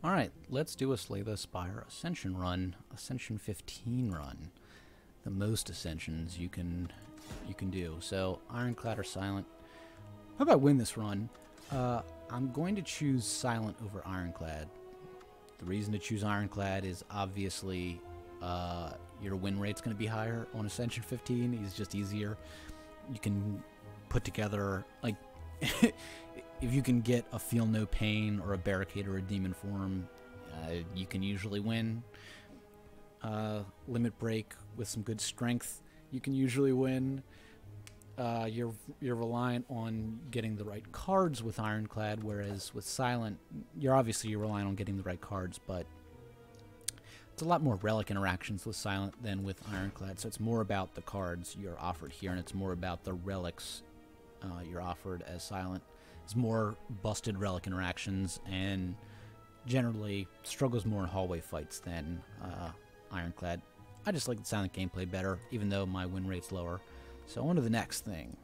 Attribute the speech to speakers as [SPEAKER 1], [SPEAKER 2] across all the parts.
[SPEAKER 1] Alright, let's do a Slay the Spire Ascension run. Ascension 15 run. The most Ascensions you can do. So, Ironclad or Silent. How about win this run? I'm going to choose Silent over Ironclad. The reason to choose Ironclad is obviously your win rate's going to be higher on Ascension 15. It's just easier. You can put together, like, if you can get a Feel No Pain or a Barricade or a Demon Form, you can usually win. Limit Break with some good strength, you can usually win. You're reliant on getting the right cards with Ironclad, whereas with Silent, you're relying on getting the right cards, but it's a lot more relic interactions with Silent than with Ironclad, so it's more about the cards you're offered here, and it's more about the relics you're offered as Silent. It's more busted relic interactions, and generally struggles more in hallway fights than Ironclad. I just like the Silent gameplay better, even though my win rate's lower. So on to the next thing.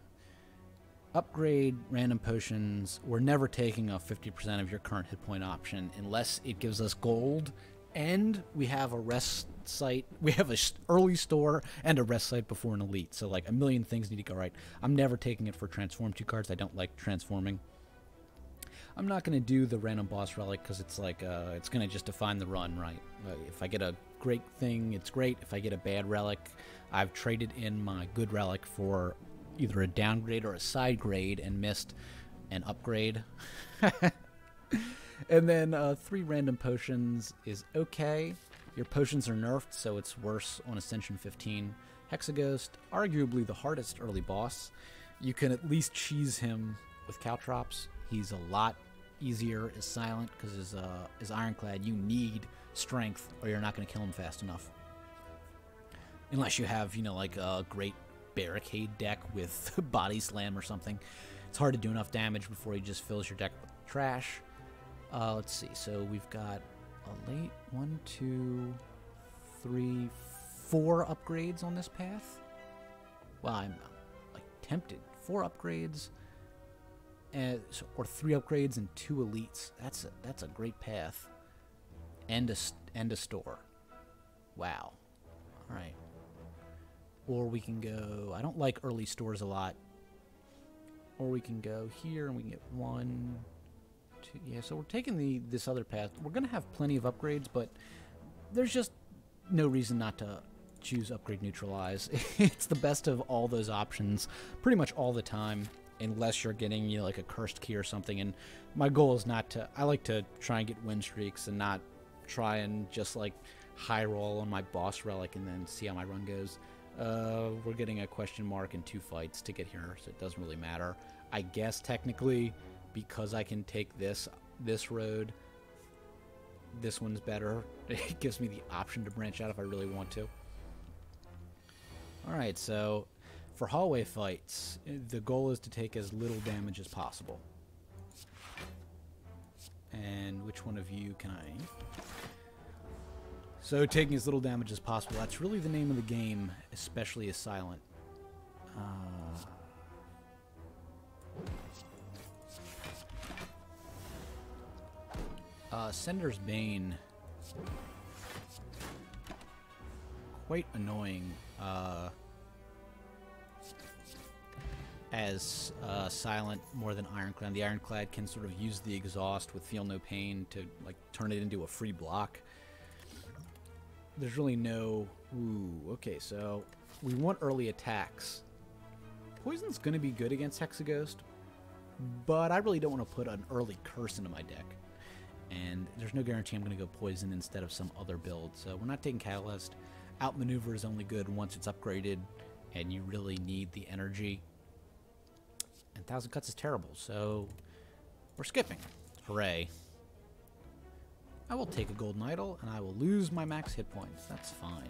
[SPEAKER 1] Upgrade random potions. We're never taking a 50% of your current hit point option unless it gives us gold, and we have a rest site. We have a early store and a rest site before an elite. So like a million things need to go right. I'm never taking it for transform 2 cards. I don't like transforming. I'm not going to do the random boss relic because it's like it's going to just define the run, right? If I get a great thing, it's great. If I get a bad relic, I've traded in my good relic for either a downgrade or a side grade and missed an upgrade. And then 3 random potions is okay. Your potions are nerfed, so it's worse on Ascension 15. Hexaghost, arguably the hardest early boss. You can at least cheese him with Caltrops. He's a lot easier as Silent because as Ironclad, you need strength or you're not going to kill him fast enough. Unless you have, you know, like a great Barricade deck with Body Slam or something. It's hard to do enough damage before he just fills your deck with trash. Let's see. So we've got a late 1, 2, 3, 4 upgrades on this path. Well, I'm like tempted. 4 upgrades, or 3 upgrades and 2 elites. That's a great path. And a store. Wow. All right. Or we can go. I don't like early stores a lot. Or we can go here and we can get 1, 2. Yeah, so we're taking this other path. We're gonna have plenty of upgrades, but there's just no reason not to choose upgrade neutralize. It's the best of all those options pretty much all the time, unless you're getting, you know, like a cursed key or something. And my goal is not to. I like to try and get win streaks and not try and just like high roll on my boss relic and then see how my run goes. We're getting a question mark in 2 fights to get here, so it doesn't really matter. I guess technically, because I can take this road, this one's better. It gives me the option to branch out if I really want to. Alright, so for hallway fights, the goal is to take as little damage as possible. And which one of you can I... So taking as little damage as possible, that's really the name of the game, especially as Silent. Sender's Bane. Quite annoying as Silent more than Ironclad. The Ironclad can sort of use the exhaust with Feel No Pain to like turn it into a free block. There's really no... Ooh, okay, so we want early attacks. Poison's going to be good against Hexaghost, but I really don't want to put an early curse into my deck. And there's no guarantee I'm going to go Poison instead of some other build, so we're not taking Catalyst. Outmaneuver is only good once it's upgraded, and you really need the energy. And 1,000 Cuts is terrible, so we're skipping. Hooray. I will take a Golden Idol, and I will lose my max hit points. That's fine.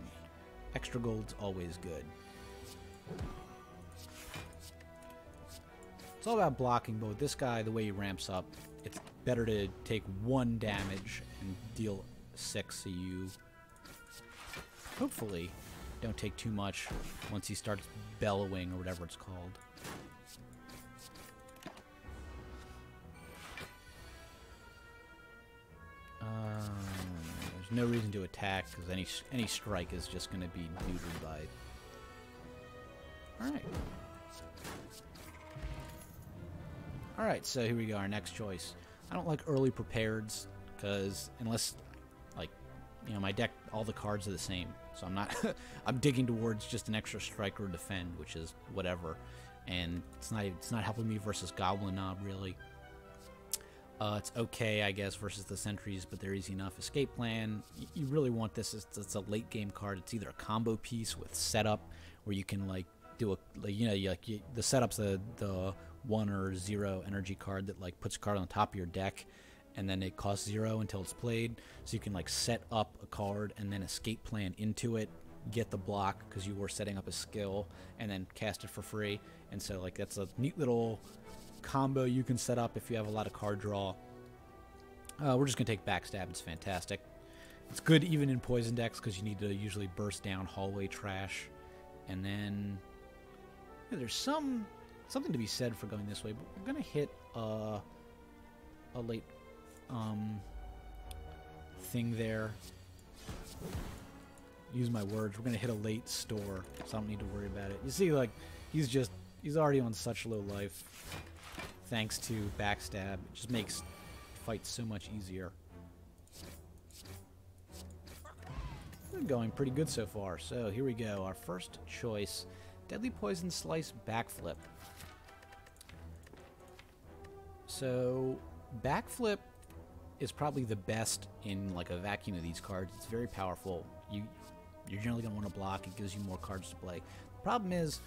[SPEAKER 1] Extra gold's always good. It's all about blocking, but with this guy, the way he ramps up, it's better to take 1 damage and deal 6, so you hopefully don't take too much once he starts bellowing or whatever it's called. There's no reason to attack, because any strike is just going to be neutered by... Alright. Alright, so here we go, our next choice. I don't like early prepareds, because unless, like, you know, my deck, all the cards are the same. So I'm not... I'm digging towards just an extra strike or defend, which is whatever. And it's not helping me versus Goblin Knob, really. It's okay, I guess, versus the sentries, but they're easy enough. Escape Plan, you really want this. It's a late game card. It's either a combo piece with setup, where you can like do a, like, you know, the setup's the 1 or 0 energy card that like puts a card on the top of your deck, and then it costs 0 until it's played. So you can like set up a card and then Escape Plan into it, get the block because you were setting up a skill, and then cast it for free. And so like that's a neat little combo you can set up if you have a lot of card draw. We're just gonna take Backstab. It's fantastic. It's good even in poison decks because you need to usually burst down hallway trash. And then yeah, there's something to be said for going this way, but we're gonna hit a late thing there. Use my words. We're gonna hit a late store, so I don't need to worry about it. You see, like he's already on such low life. Thanks to Backstab, it just makes fights so much easier. We're going pretty good so far. So here we go. Our first choice, Deadly Poison Slice Backflip. So Backflip is probably the best in like a vacuum of these cards. It's very powerful. You're generally going to want to block. It gives you more cards to play. The problem is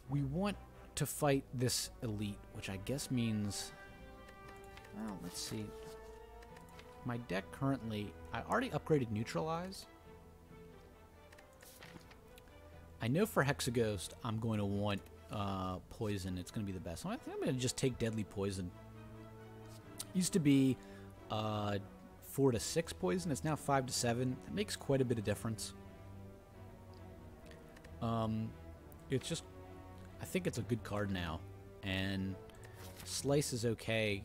[SPEAKER 1] we want to fight this elite, which I guess means, well, let's see. My deck currently, I already upgraded Neutralize. I know for Hexaghost, I'm going to want Poison. It's going to be the best. So I think I'm going to just take Deadly Poison. Used to be 4 to 6 poison. It's now 5 to 7. That makes quite a bit of difference. It's just, I think it's a good card now, and Slice is okay,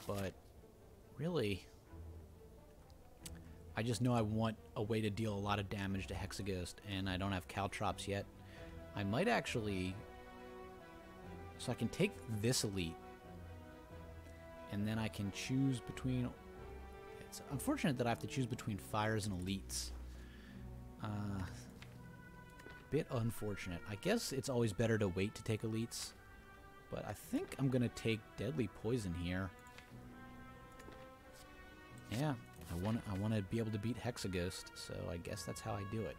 [SPEAKER 1] but really, I just know I want a way to deal a lot of damage to Hexaghost, and I don't have Caltrops yet. I might actually, so I can take this elite, and then I can choose between, it's unfortunate that I have to choose between fires and elites. Bit unfortunate. I guess it's always better to wait to take elites, but I think I'm gonna take Deadly Poison here. Yeah, I want to be able to beat Hexaghost, so I guess that's how I do it.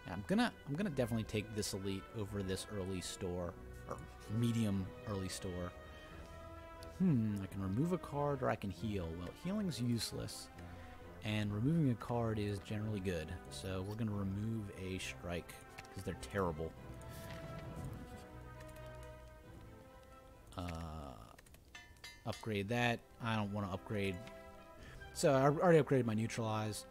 [SPEAKER 1] Yeah, I'm gonna definitely take this elite over this early store, or medium early store. I can remove a card or I can heal. Well, healing's useless, and removing a card is generally good. So we're gonna remove a strike because they're terrible. Upgrade that. I don't want to upgrade. So I already upgraded my Neutralize.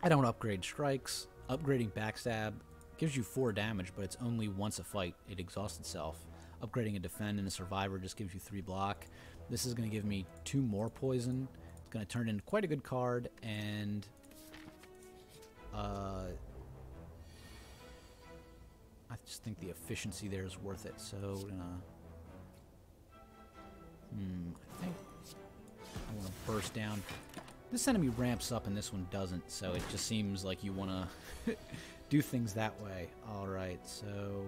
[SPEAKER 1] I don't want to upgrade strikes. Upgrading Backstab gives you 4 damage, but it's only once a fight. It exhausts itself. Upgrading a Defend and a Survivor just gives you 3 block. This is going to give me 2 more poison. It's going to turn into quite a good card, and I just think the efficiency there is worth it. So we're gonna, I think I want to burst down. This enemy ramps up and this one doesn't, so it just seems like you want to do things that way. Alright, so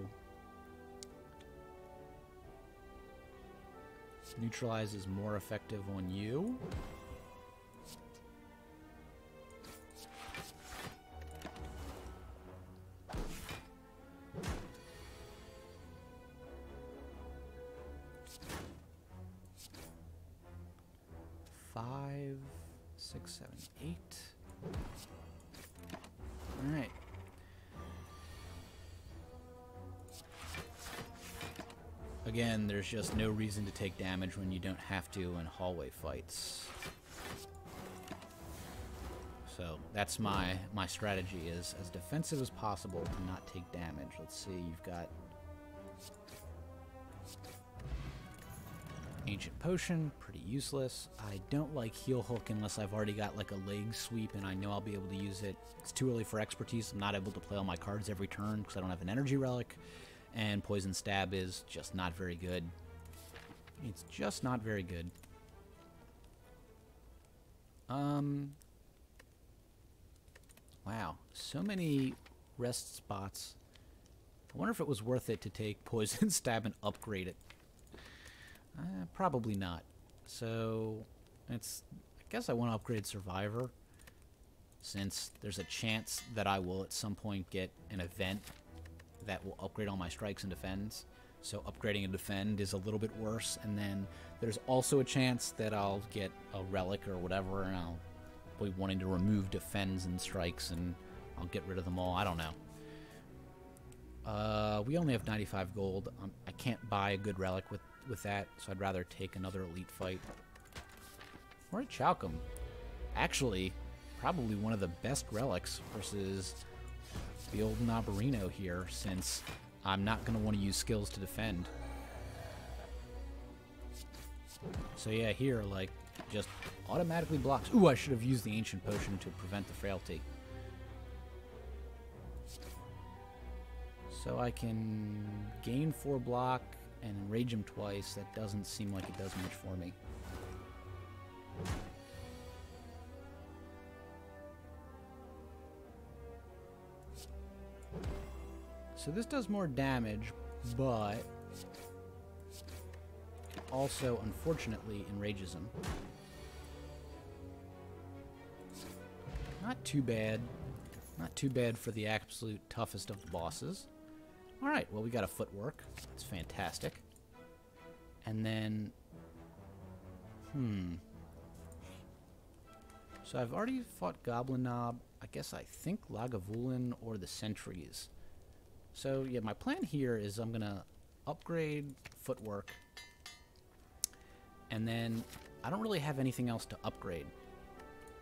[SPEAKER 1] Neutralize is more effective on you. Five, 6, 7, 8. All right. Again, there's just no reason to take damage when you don't have to in hallway fights. So that's my strategy, is as defensive as possible to not take damage. Let's see, you've got Ancient Potion, pretty useless. I don't like Heal Hook unless I've already got like a leg sweep and I know I'll be able to use it. It's too early for expertise. I'm not able to play all my cards every turn because I don't have an energy relic. And Poison Stab is just not very good. It's just not very good. Wow, so many rest spots. I wonder if it was worth it to take Poison Stab and upgrade it. Probably not. So, I guess I want to upgrade Survivor, since there's a chance that I will at some point get an event that will upgrade all my strikes and defends. So upgrading a defend is a little bit worse, and then there's also a chance that I'll get a relic or whatever, and I'll be wanting to remove defends and strikes, and I'll get rid of them all. I don't know. We only have 95 gold. I can't buy a good relic with that, so I'd rather take another elite fight. Or a Chalcum. Actually, probably one of the best relics versus the old Nabarino here, since I'm not going to want to use skills to defend. So yeah, here, like, just automatically blocks. Ooh, I should have used the Ancient Potion to prevent the frailty. So I can gain 4 block and enrage him twice. That doesn't seem like it does much for me. So this does more damage, but also, unfortunately, enrages him. Not too bad. Not too bad for the absolute toughest of the bosses. Alright, well, we got a footwork. That's fantastic. And then... So I've already fought Goblin Knob. I guess I think Lagavulin or the Sentries. So, yeah, my plan here is I'm going to upgrade footwork. And then I don't really have anything else to upgrade.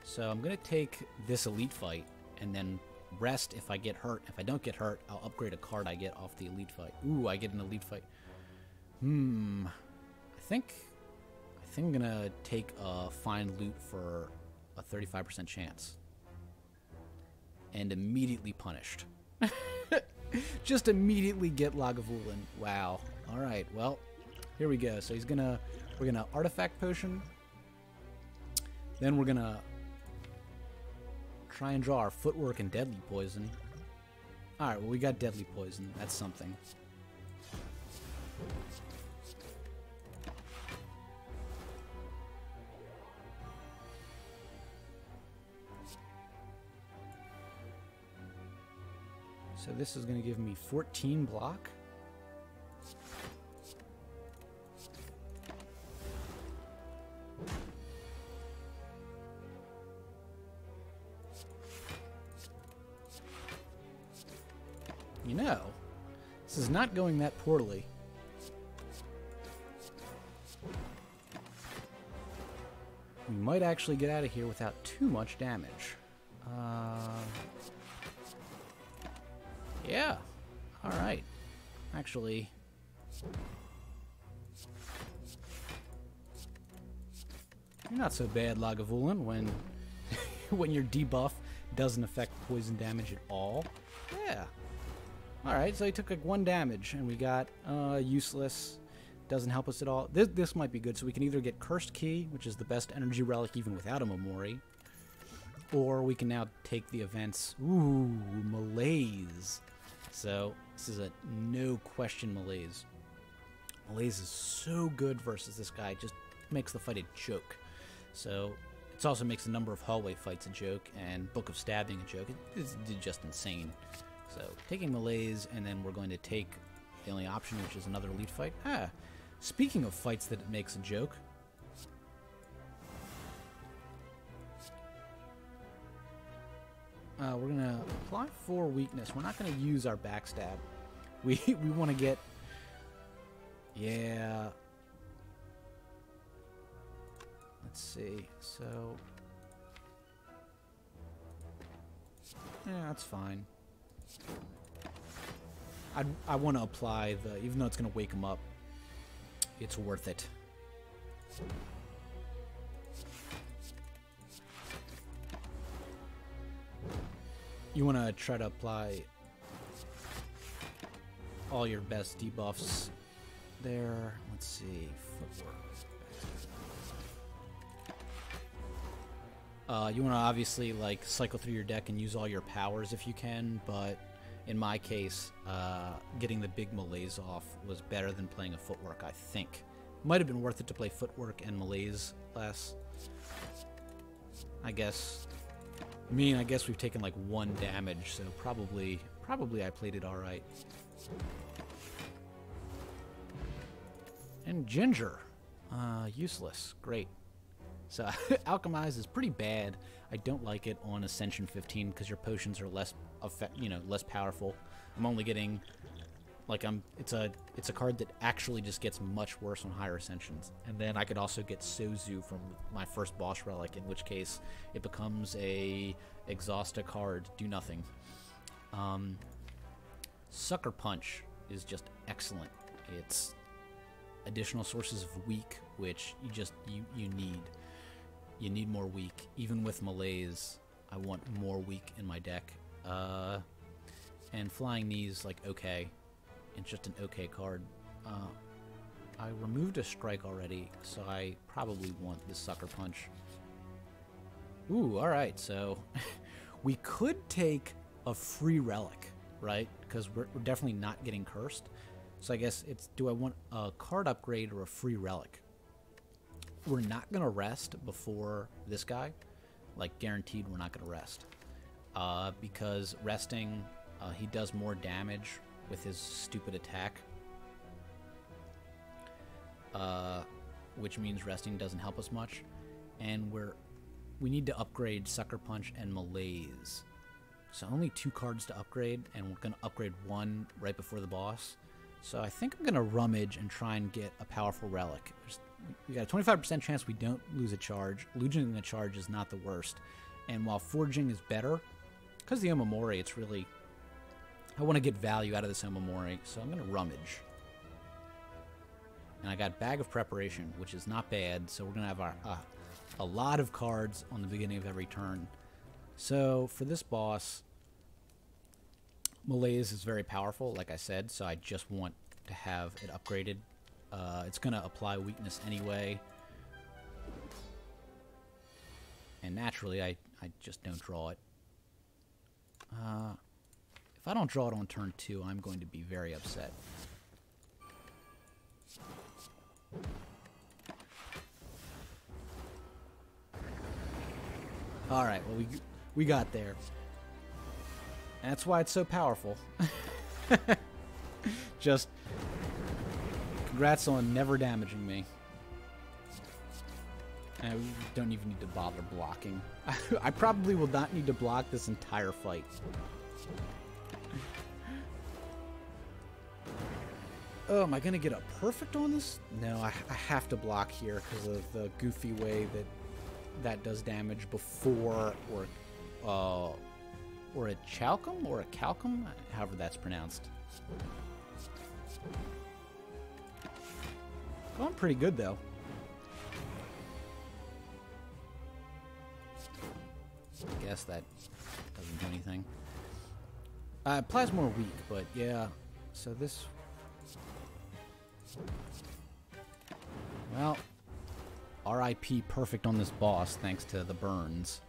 [SPEAKER 1] So I'm going to take this elite fight and then rest if I get hurt. If I don't get hurt, I'll upgrade a card I get off the elite fight. Ooh, I get an elite fight. I think I'm going to take a find loot for a 35% chance. And immediately punished. Just immediately get Lagavulin. Wow. Alright, well, here we go. So we're gonna Artifact Potion. Then we're gonna try and draw our Footwork and Deadly Poison. Alright, well, we got Deadly Poison. That's something. So this is going to give me 14 block. You know, this is not going that poorly. We might actually get out of here without too much damage. Yeah. Alright. Actually... You're not so bad, Lagavulin, when when your debuff doesn't affect poison damage at all. Yeah. Alright, so he took like 1 damage, and we got useless. Doesn't help us at all. This might be good, so we can either get Cursed Key, which is the best energy relic even without a Memori, or we can now take the events. Ooh, Malaise. So, this is a no-question Malaise. Malaise is so good versus this guy. It just makes the fight a joke. So, it also makes the number of hallway fights a joke, and Book of Stabbing a joke. It's just insane. So, taking Malaise, and then we're going to take the only option, which is another elite fight. Speaking of fights that it makes a joke... we're going to apply 4 weakness. We're not going to use our backstab. We want to get... Yeah. Let's see. So... Yeah, that's fine. I want to apply the... Even though it's going to wake him up, it's worth it. You want to try to apply all your best debuffs there. Let's see. Footwork. You want to obviously like cycle through your deck and use all your powers if you can, but in my case, getting the big malaise off was better than playing a footwork, I think. Might have been worth it to play footwork and malaise less. I guess. I guess we've taken like 1 damage, so probably I played it alright. And Ginger. Useless. Great. So, Alchemize is pretty bad. I don't like it on Ascension 15 because your potions are less powerful. I'm only getting, like, it's a card that actually just gets much worse on higher Ascensions. And then I could also get Sozu from my first boss relic, in which case it becomes a exhaust a card, do nothing. Sucker Punch is just excellent. It's additional sources of weak, which you need. You need more weak. Even with malaise, I want more weak in my deck. And Flying Knees, like, okay. It's just an okay card. I removed a strike already, so I probably want this Sucker Punch. Ooh, alright, so we could take a free relic, right? Because we're definitely not getting cursed. So I guess it's, do I want a card upgrade or a free relic? We're not going to rest before this guy. Like, guaranteed we're not going to rest. Because resting, he does more damage with his stupid attack. Which means resting doesn't help us much. And we need to upgrade Sucker Punch and Malaise. So only 2 cards to upgrade, and we're going to upgrade 1 right before the boss. So I think I'm going to rummage and try and get a powerful relic. We got a 25% chance we don't lose a charge. Losing a charge is not the worst. And while forging is better, because the Omamori, it's really... I want to get value out of this Omamori, so I'm going to rummage. And I got Bag of Preparation, which is not bad, so we're going to have a lot of cards on the beginning of every turn. So for this boss, Malaise is very powerful, like I said, so I just want to have it upgraded. It's going to apply weakness anyway. And naturally, I just don't draw it. If I don't draw it on turn 2, I'm going to be very upset. Alright, well, we got there. And that's why it's so powerful. Just congrats on never damaging me. And we don't even need to bother blocking. I probably will not need to block this entire fight. Oh, am I going to get a perfect on this? No, I have to block here because of the goofy way that does damage before or a Chalcum or a Calcum, however that's pronounced. Going pretty good though. I guess that doesn't do anything. Plasma weak, but yeah. So this. Well, RIP perfect on this boss thanks to the burns.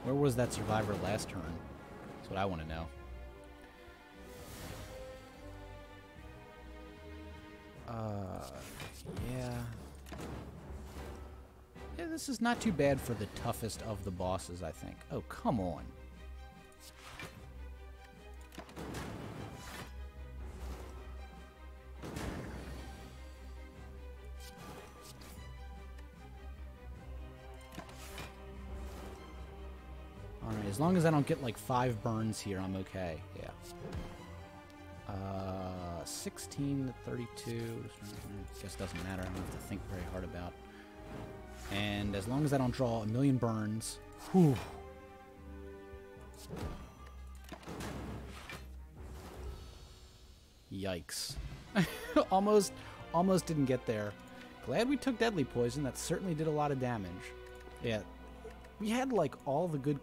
[SPEAKER 1] Where was that survivor last turn? That's what I want to know. Yeah. Yeah, this is not too bad for the toughest of the bosses, I think. Oh, come on. Alright, as long as I don't get like 5 burns here, I'm okay. Yeah. 16 to 32. Guess doesn't matter. I don't have to think very hard about. And as long as I don't draw a million burns, whew. Yikes. almost didn't get there. Glad we took Deadly Poison. That certainly did a lot of damage. Yeah, we had like all the good...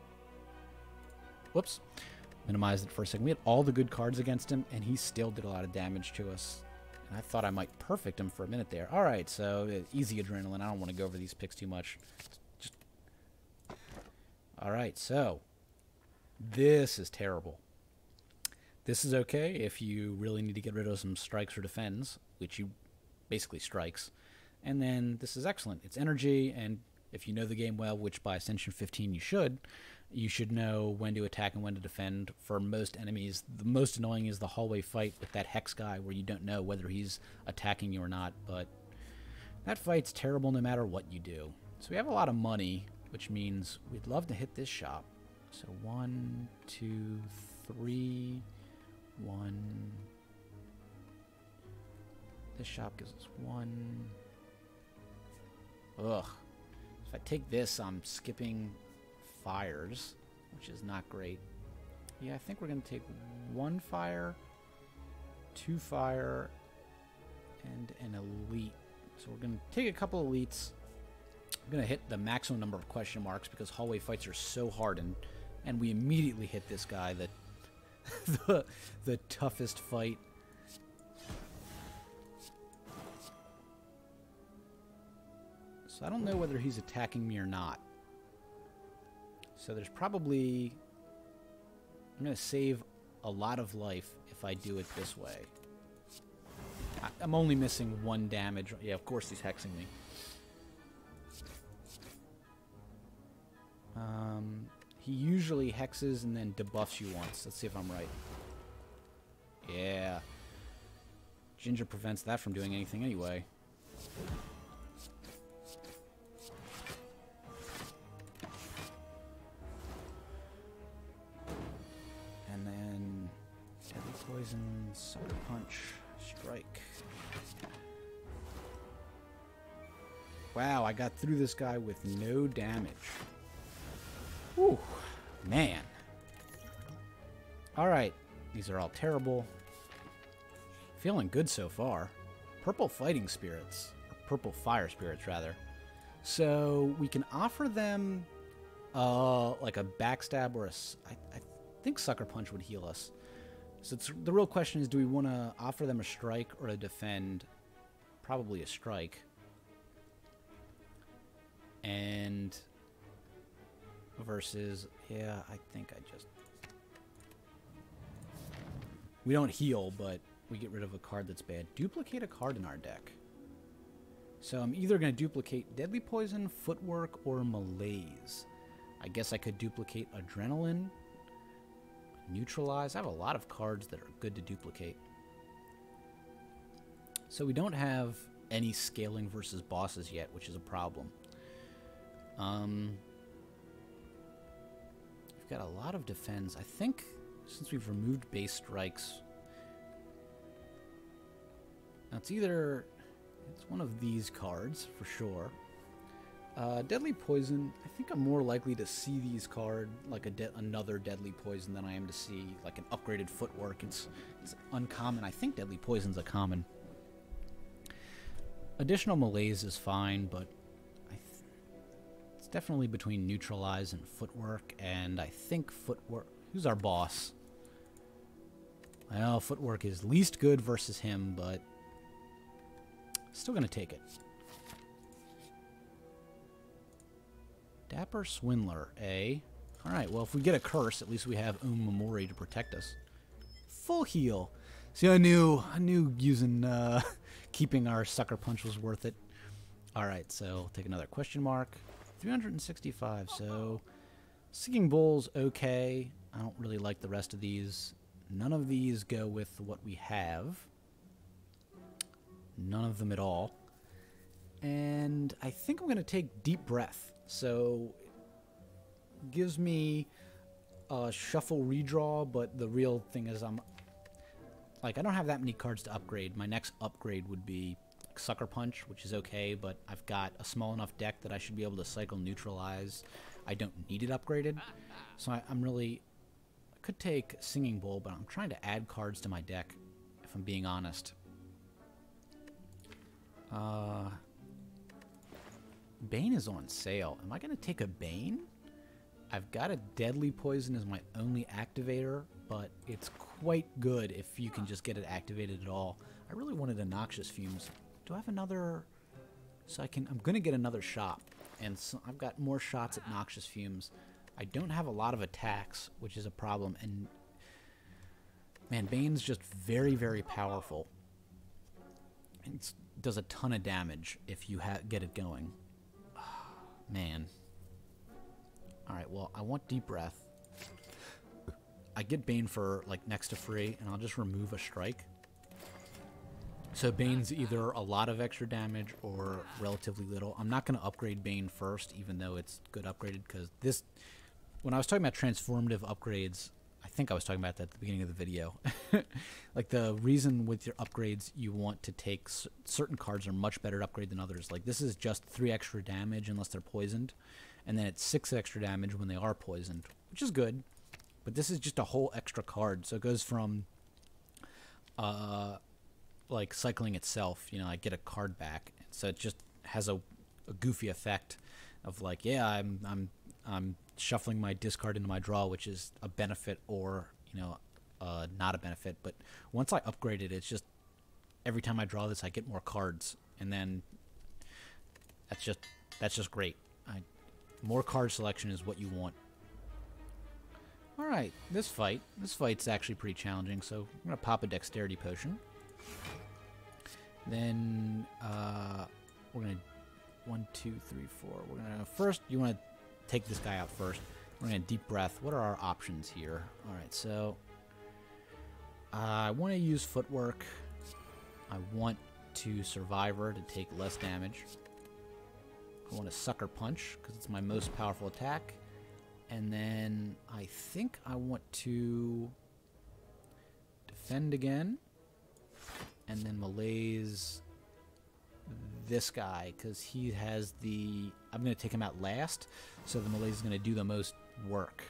[SPEAKER 1] Whoops. Minimized it for a second. We had all the good cards against him, and he still did a lot of damage to us. And I thought I might perfect him for a minute there. All right, so easy adrenaline. I don't want to go over these picks too much. Just... All right, so this is terrible. This is okay if you really need to get rid of some strikes or defends, which you basically strikes. And then this is excellent. It's energy, and if you know the game well, which by Ascension 15 you should know when to attack and when to defend. For most enemies, the most annoying is the hallway fight with that Hex guy where you don't know whether he's attacking you or not, but that fight's terrible no matter what you do. So we have a lot of money, which means we'd love to hit this shop. So 1, 2, 3, 1. This shop gives us 1. Ugh. If I take this, I'm skipping fires, which is not great. Yeah, I think we're going to take 1 fire, 2 fire, and an elite. So we're going to take a couple elites. I'm going to hit the maximum number of question marks because hallway fights are so hard, and we immediately hit this guy, the toughest fight. So I don't know whether he's attacking me or not. So there's probably... I'm going to save a lot of life if I do it this way. I'm only missing 1 damage. Yeah, of course he's hexing me. He usually hexes and then debuffs you once. Let's see if I'm right. Yeah. Ginger prevents that from doing anything anyway. And then Deadly Poison, Sucker Punch, Strike. Wow, I got through this guy with no damage. Whew, man. Alright, these are all terrible. Feeling good so far. Purple Fighting Spirits, or Purple Fire Spirits, rather. So we can offer them like a backstab or a... I think Sucker Punch would heal us. So the real question is, do we want to offer them a strike or a defend? Probably a strike. And versus, yeah, I think I just... We don't heal, but we get rid of a card that's bad. Duplicate a card in our deck. So I'm either going to duplicate Deadly Poison, Footwork, or Malaise. I guess I could duplicate Adrenaline, Neutralize. I have a lot of cards that are good to duplicate. So we don't have any scaling versus bosses yet, which is a problem. We've got a lot of defense. I think since we've removed base strikes, now it's one of these cards for sure. Deadly Poison, I think I'm more likely to see these cards like another Deadly Poison than I am to see like an upgraded Footwork. It's uncommon. I think Deadly Poison's a common. Additional Malaise is fine, but it's definitely between Neutralize and Footwork, and I think Footwork... Who's our boss? Well, Footwork is least good versus him, but still going to take it. Dapper Swindler, eh? Alright, well, if we get a curse, at least we have Memori to protect us. Full heal. See, I knew using, keeping our Sucker Punch was worth it. Alright, so take another question mark. 365, so... Singing Bowl's okay. I don't really like the rest of these. None of these go with what we have. None of them at all. And I think I'm going to take Deep Breath. So, gives me a shuffle redraw, but the real thing is I don't have that many cards to upgrade. My next upgrade would be Sucker Punch, which is okay, but I've got a small enough deck that I should be able to cycle Neutralize. I don't need it upgraded. So I could take Singing Bowl, but I'm trying to add cards to my deck. if I'm being honest. Bane is on sale. Am I going to take a Bane? I've got a Deadly Poison as my only activator, but it's quite good if you can just get it activated at all. I really wanted a Noxious Fumes. Do I have another... So I'm going to get another shop, and so I've got more shots at Noxious Fumes. I don't have a lot of attacks, which is a problem, and man, Bane's just very, very powerful. It does a ton of damage if you get it going. Man. Alright, well, I want Deep Breath. I get Bane for, like, next to free, and I'll just remove a strike. So Bane's either a lot of extra damage or relatively little. I'm not going to upgrade Bane first, even though it's good upgraded, because this... When I was talking about transformative upgrades, I think I was talking about that at the beginning of the video. Like, the reason with your upgrades you want to take... Certain cards are much better to upgrade than others. Like, this is just 3 extra damage unless they're poisoned. And then it's 6 extra damage when they are poisoned, which is good. But this is just a whole extra card. So it goes from... like cycling itself, you know, I get a card back, so it just has a goofy effect of like, yeah, I'm shuffling my discard into my draw, which is a benefit or, you know, not a benefit. But once I upgrade it, it's just every time I draw this, I get more cards, and then that's just great. More card selection is what you want. All right, this fight's actually pretty challenging, so I'm gonna pop a Dexterity Potion. Then we're gonna 1, 2, 3, 4. We're gonna first. You want to take this guy out first. We're gonna Deep Breath. What are our options here? All right, so I want to use Footwork. I want to Survivor to take less damage. I want to Sucker Punch because it's my most powerful attack, and then I think I want to Defend again. And then malaise this guy, because he has the... I'm going to take him out last, so the malaise is going to do the most work.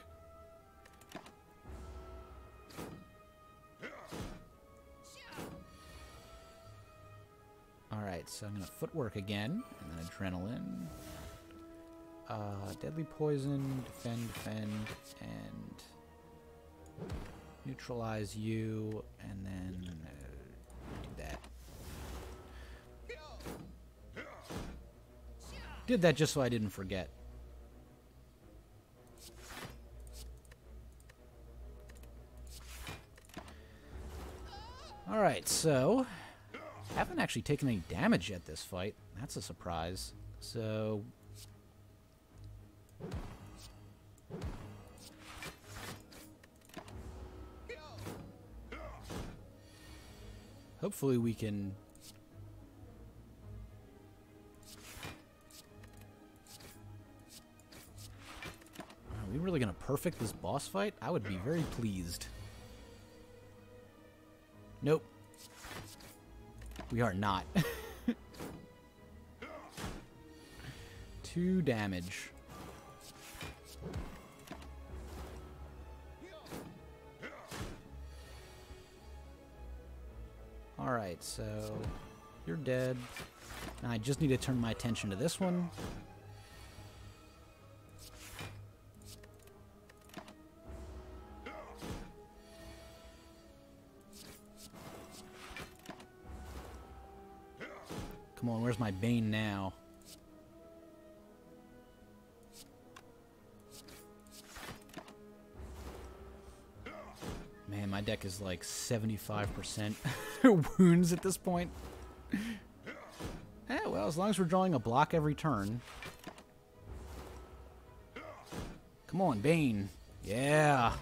[SPEAKER 1] Alright, so I'm going to Footwork again, and then Adrenaline. Deadly Poison, defend, and neutralize you, and then... Did that just so I didn't forget. Alright, so haven't actually taken any damage yet this fight. That's a surprise. So hopefully we can... Are we really going to perfect this boss fight? I would be very pleased. Nope. We are not. 2 damage. Alright, so you're dead. Now I just need to turn my attention to this one. Come on, where's my Bane now? Man, my deck is like 75% wounds at this point. Eh, well, as long as we're drawing a block every turn. Come on, Bane. Yeah.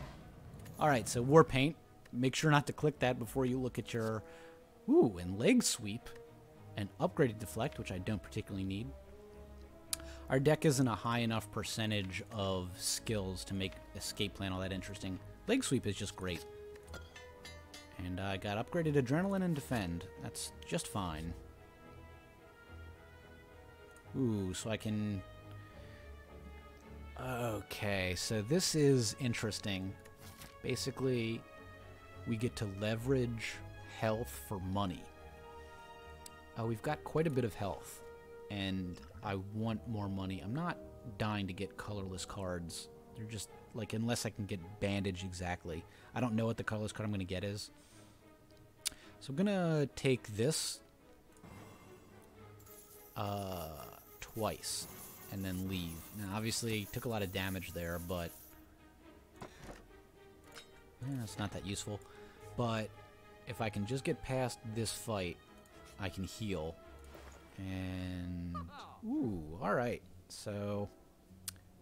[SPEAKER 1] Alright, so War Paint. Make sure not to click that before you look at your... Ooh, and Leg Sweep. And upgraded Deflect, which I don't particularly need. Our deck isn't a high enough percentage of skills to make Escape Plan all that interesting. Leg Sweep is just great. And I got upgraded Adrenaline and Defend. That's just fine. Ooh, so I can... Okay, so this is interesting. Basically, we get to leverage health for money. We've got quite a bit of health, and I want more money. I'm not dying to get colorless cards. They're just, like, unless I can get bandage exactly. I don't know what the colorless card I'm going to get is. So I'm going to take this twice and then leave. Now, obviously, took a lot of damage there, but it's not that useful. But if I can just get past this fight, I can heal. And ooh, all right. So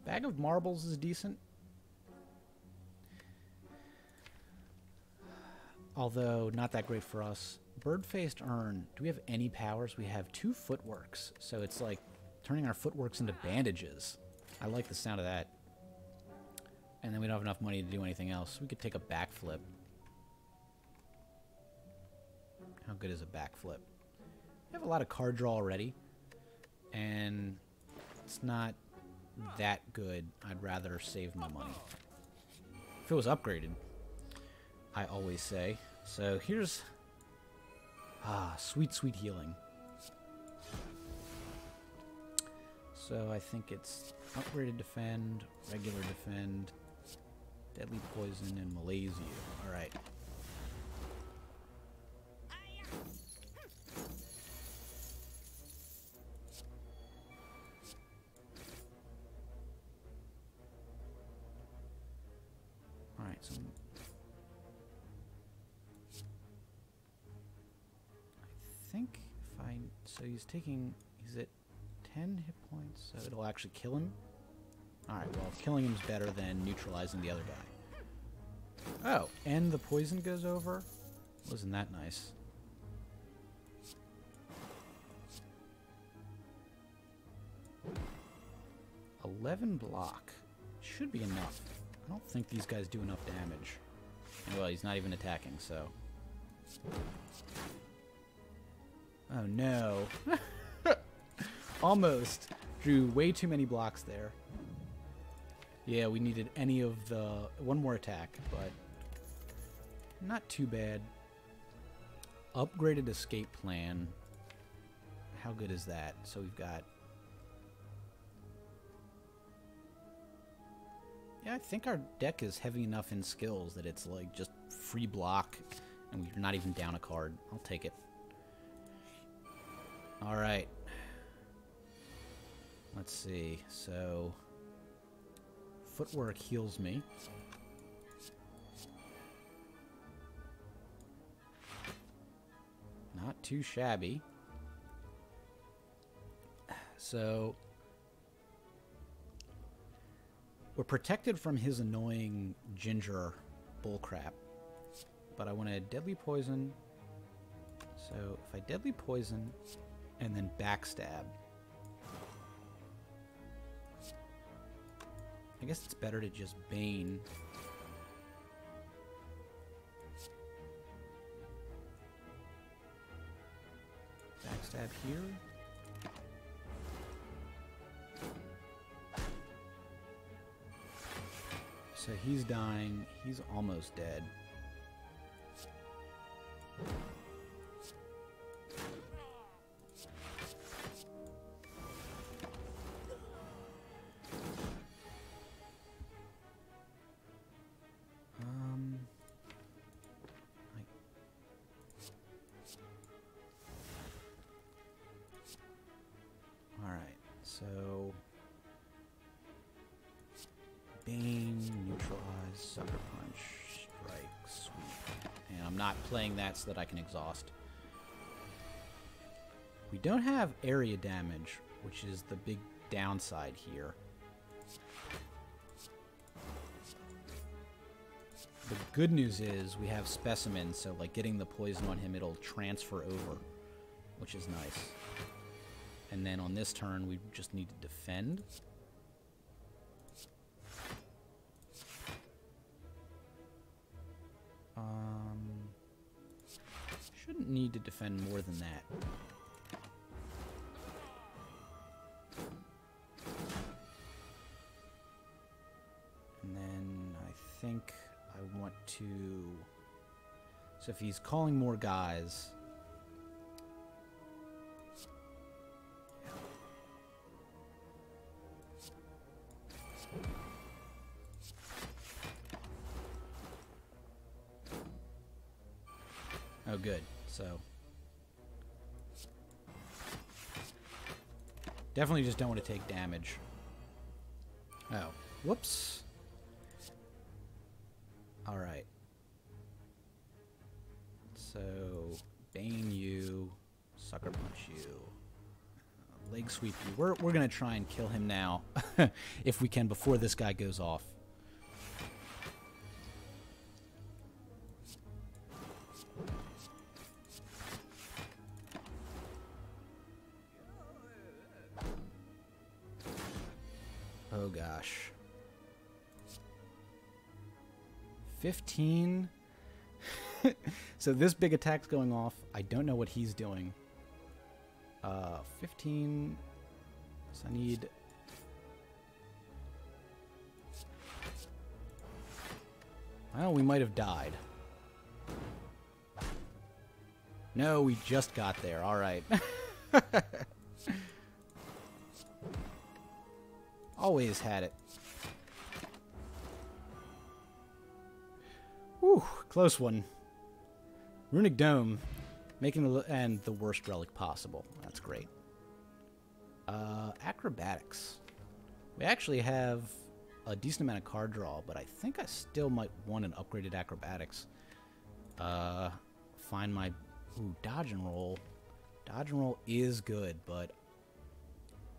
[SPEAKER 1] bag of marbles is decent. Although not that great for us. Bird-faced urn. Do we have any powers? We have 2 footworks. So it's like turning our footworks into bandages. I like the sound of that. And then we don't have enough money to do anything else. We could take a backflip. How good is a backflip? We have a lot of card draw already. And it's not that good. I'd rather save my money. If it was upgraded, I always say. So here's... sweet, sweet healing. So I think it's upgraded defend, regular defend, deadly poison, and malaise you. Alright. Alright, so I think if I... So he's taking... He's at 10 hit points, so it'll actually kill him. Alright, well, killing him's better than neutralizing the other guy. Oh, and the poison goes over? Wasn't that nice? $11 block. Should be enough. I don't think these guys do enough damage. Well, he's not even attacking, so... Oh, no. Almost. Drew way too many blocks there. Yeah, we needed any of the... One more attack, but... Not too bad. Upgraded escape plan. How good is that? So we've got... Yeah, I think our deck is heavy enough in skills that it's like just free block, and we're not even down a card. I'll take it. Alright. Let's see. So, footwork heals me. Not too shabby. So, we're protected from his annoying ginger bullcrap. But I want to deadly poison. So, if I deadly poison and then backstab, I guess it's better to just Bane. Backstab here. So he's dying. He's almost dead. So, Bane, neutralize, sucker punch, strike, sweep. And I'm not playing that so that I can exhaust. We don't have area damage, which is the big downside here. The good news is we have specimens, so like getting the poison on him, it'll transfer over, which is nice. And then on this turn, we just need to defend. Shouldn't need to defend more than that. And then I think I want to... So if he's calling more guys... Oh, good. So... Definitely just don't want to take damage. Oh. Whoops. Alright. So... Bane you. Sucker punch you. Leg sweep you. We're going to try and kill him now. If we can, before this guy goes off. Oh gosh. 15. So this big attack's going off. I don't know what he's doing. 15. So I need... Well, we might have died. No, we just got there. All right. Always had it. Whew, close one. Runic Dome, making the worst relic possible. That's great. Acrobatics. We actually have a decent amount of card draw, but I think I still might want an upgraded acrobatics. Find my... Ooh, dodge and roll. Dodge and roll is good, but...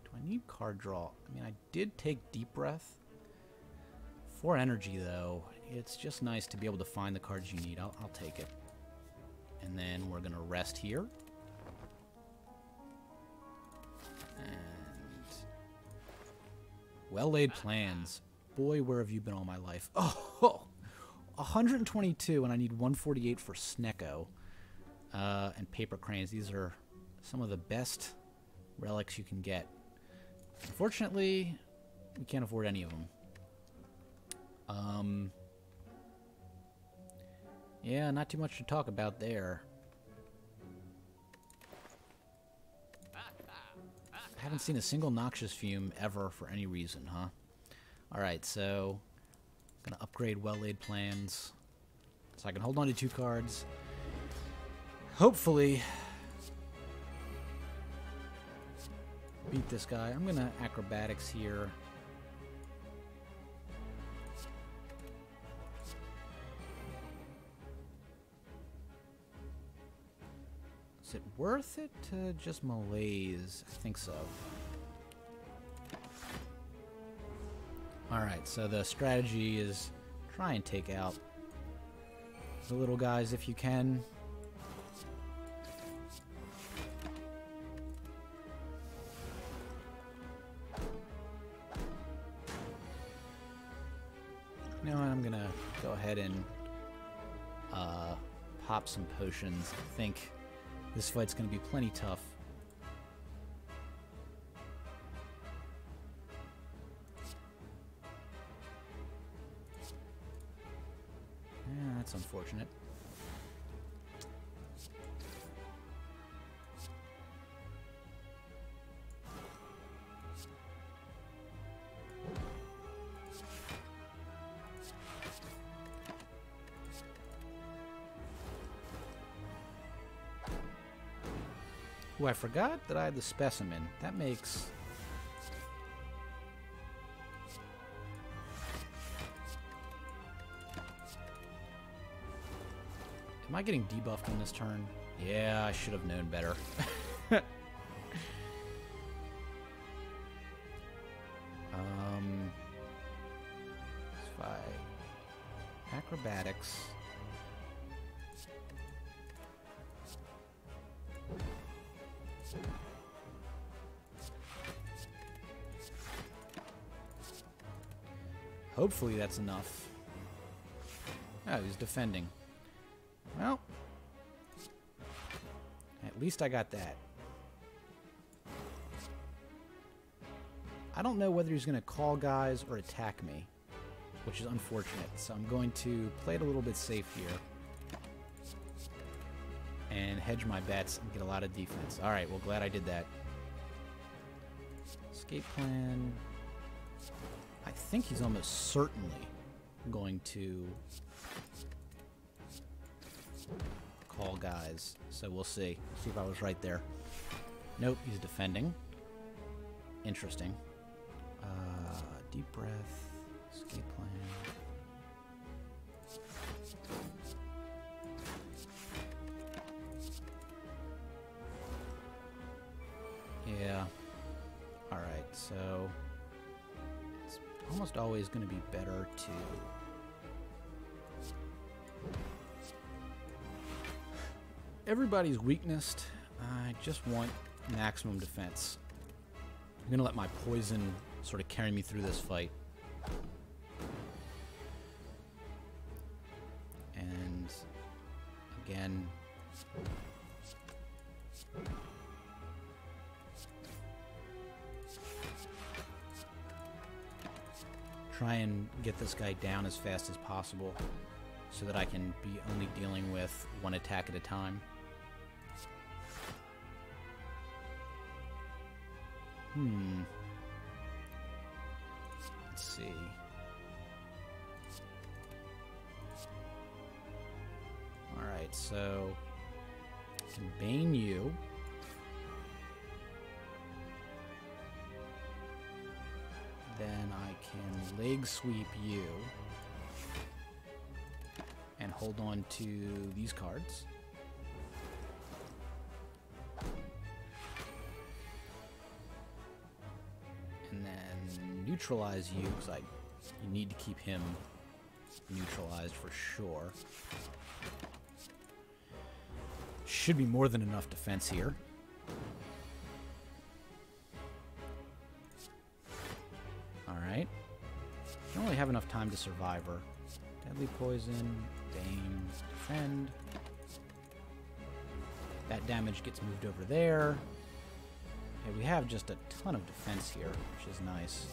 [SPEAKER 1] Do I need card draw? I mean, I did take deep breath. For energy, though, it's just nice to be able to find the cards you need. I'll take it. And then we're going to rest here. And... Well-laid plans. Boy, where have you been all my life? Oh! 122, and I need 148 for Snecko. And Paper Cranes. These are some of the best relics you can get. Unfortunately, we can't afford any of them. Yeah, not too much to talk about there. I haven't seen a single noxious fume ever for any reason, huh? Alright, so... I'm gonna upgrade well-laid plans. So I can hold on to 2 cards. Hopefully... beat this guy. I'm gonna acrobatics here. Is it worth it to just malaise? I think so. Alright, so the strategy is try and take out the little guys if you can. You know what, I'm gonna go ahead and pop some potions. I think this fight's gonna be plenty tough. Yeah, that's unfortunate. Ooh, I forgot that I had the specimen. That makes... Am I getting debuffed on this turn? Yeah, I should have known better. Let's fight acrobatics. Hopefully that's enough. Oh, he's defending. Well, at least I got that. I don't know whether he's going to call guys or attack me, which is unfortunate. So I'm going to play it a little bit safe here. and hedge my bets and get a lot of defense. All right, well, glad I did that. Escape plan. I think he's almost certainly going to call guys, so we'll see. See if I was right there. Nope, he's defending. Interesting. Deep breath. Escape plan. Yeah. Alright, so it's almost always going to be better to everybody's weakness. I just want maximum defense. I'm going to let my poison sort of carry me through this fight. And again, try and get this guy down as fast as possible so that I can be only dealing with one attack at a time. Let's see. Alright, so I can Bane you. Then I can leg sweep you and hold on to these cards. And then neutralize you, because you need to keep him neutralized for sure. Should be more than enough defense here. Alright. Don't really have enough time to survive her. Deadly poison, Bane, defend. That damage gets moved over there. Okay, we have just a ton of defense here, which is nice.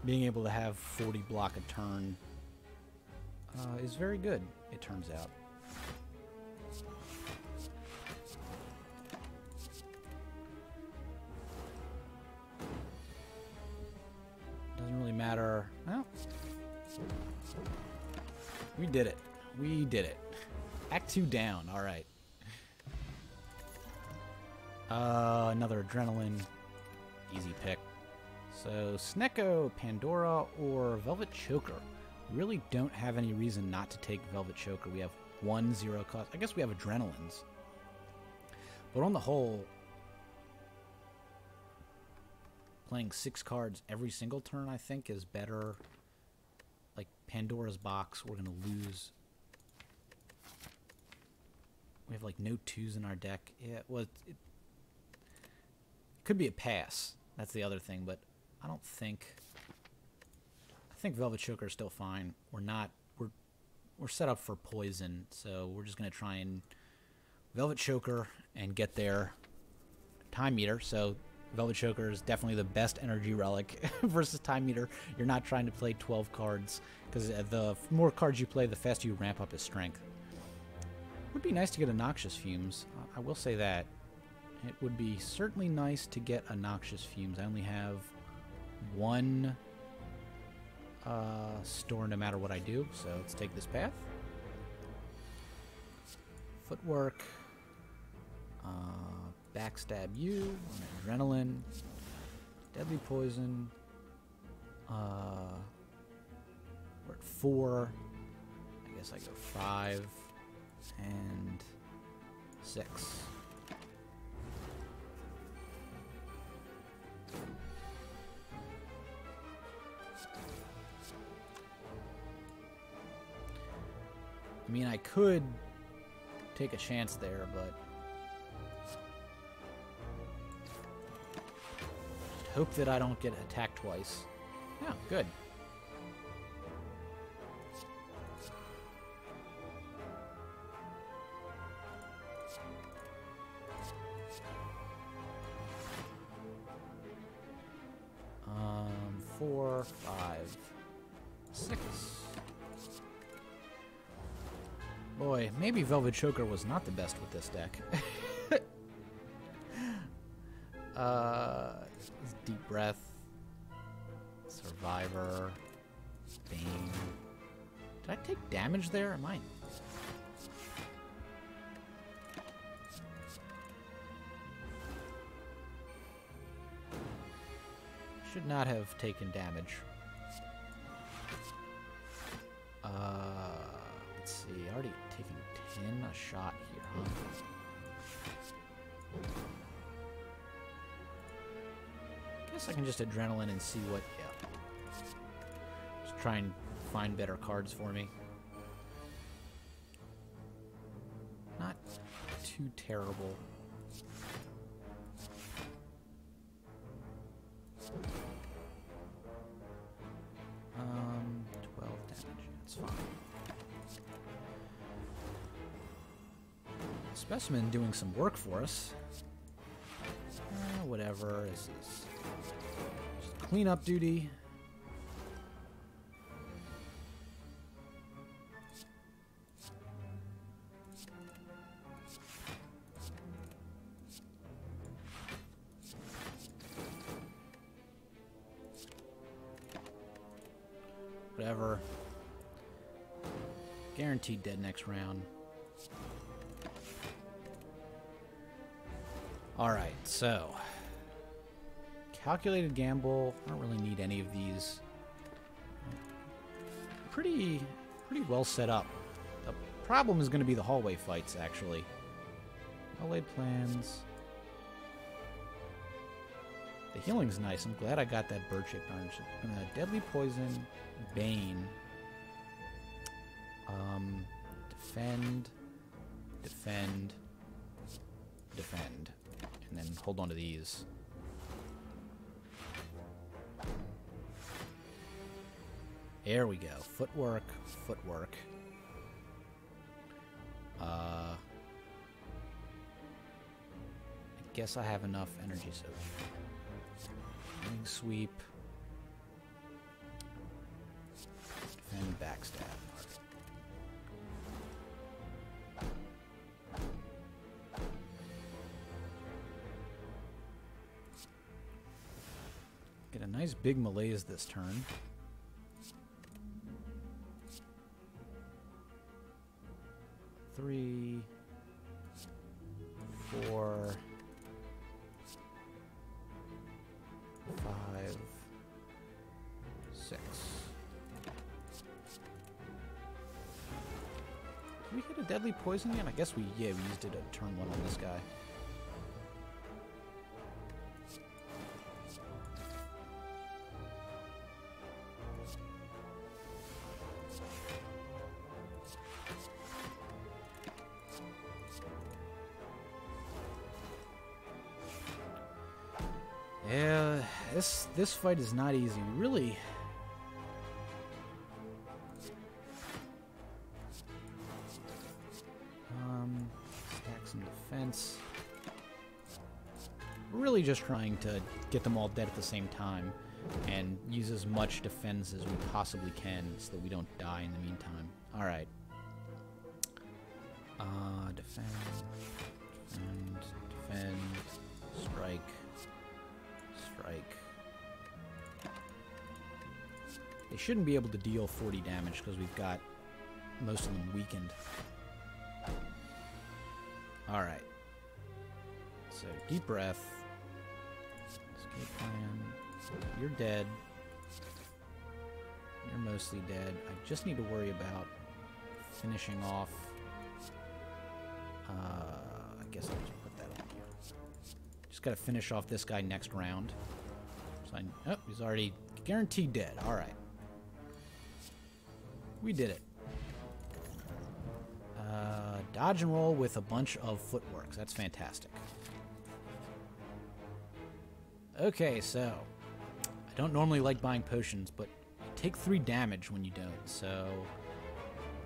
[SPEAKER 1] Being able to have 40 block a turn is very good, it turns out. Doesn't really matter. Well, we did it. We did it. Act 2 down. All right. Another adrenaline. Easy pick. So, Snecko, Pandora, or Velvet Choker. We really don't have any reason not to take Velvet Choker. We have 1 0 cost. I guess we have adrenalines. But on the whole, playing 6 cards every single turn, I think, is better. Like Pandora's Box, we're going to lose. We have like no 2s in our deck. Yeah, well, it could be a pass. That's the other thing, but I don't think. I think Velvet Choker is still fine. We're not. We're set up for poison, so we're just going to try and Velvet Choker and get their Time Meter. So Velvet Choker is definitely the best energy relic versus Time Meter. You're not trying to play 12 cards, because the more cards you play, the faster you ramp up his strength. It would be nice to get a Noxious Fumes. I will say that. It would be certainly nice to get a Noxious Fumes. I only have 1 store no matter what I do, so let's take this path. Footwork. Backstab you. Adrenaline. Deadly poison. We're at 4. I guess I go 5 and 6. I mean, I could take a chance there, but just hope that I don't get attacked twice. Yeah, good. Four, 5, 6. Boy, maybe Velvet Choker was not the best with this deck. Deep Breath, Survivor, Bane. Did I take damage there? Am I? Should not have taken damage. Let's see. Already taking 10 a shot here, huh? Guess I can just adrenaline and see what. Yeah. Just try and find better cards for me. Not too terrible. 12 damage. That's fine. Specimen doing some work for us. Whatever. This is just cleanup duty. Whatever. Guaranteed dead next round. Alright, so. Calculated gamble. I don't really need any of these. Pretty well set up. The problem is going to be the hallway fights, actually. Well-laid plans. The healing's nice. I'm glad I got that bird-shaped orange. Deadly poison, Bane. Defend, defend, defend, and then hold on to these. There we go. Footwork, footwork. I guess I have enough energy, so wing sweep, defend, backstab. Get a nice big malaise this turn. Three, 4, 5, 6. Did we hit a deadly poison yet? I guess we used it at turn 1 on this guy. Yeah, this fight is not easy. Really. Stack some defense. We're really just trying to get them all dead at the same time and use as much defense as we possibly can so that we don't die in the meantime. All right. Defend, defend, defend, strike. Strike. They shouldn't be able to deal 40 damage because we've got most of them weakened. Alright. So, deep breath. Escape plan. You're dead. You're mostly dead. I just need to worry about finishing off. I guess I'll just put that on here. Just gotta finish off this guy next round. So oh, he's already guaranteed dead. Alright. We did it. Dodge and roll with a bunch of footworks. That's fantastic. Okay, so I don't normally like buying potions, but you take 3 damage when you don't, so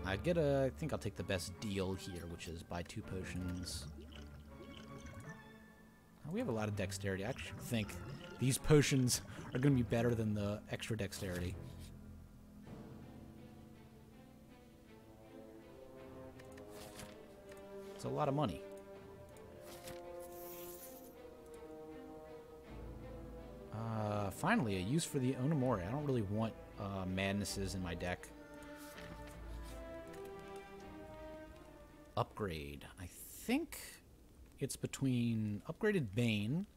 [SPEAKER 1] I think I'll take the best deal here, which is buy 2 potions. We have a lot of dexterity. I actually think these potions are going to be better than the extra dexterity. It's a lot of money. Finally, a use for the Onomori. I don't really want madnesses in my deck. Upgrade. I think it's between upgraded Bane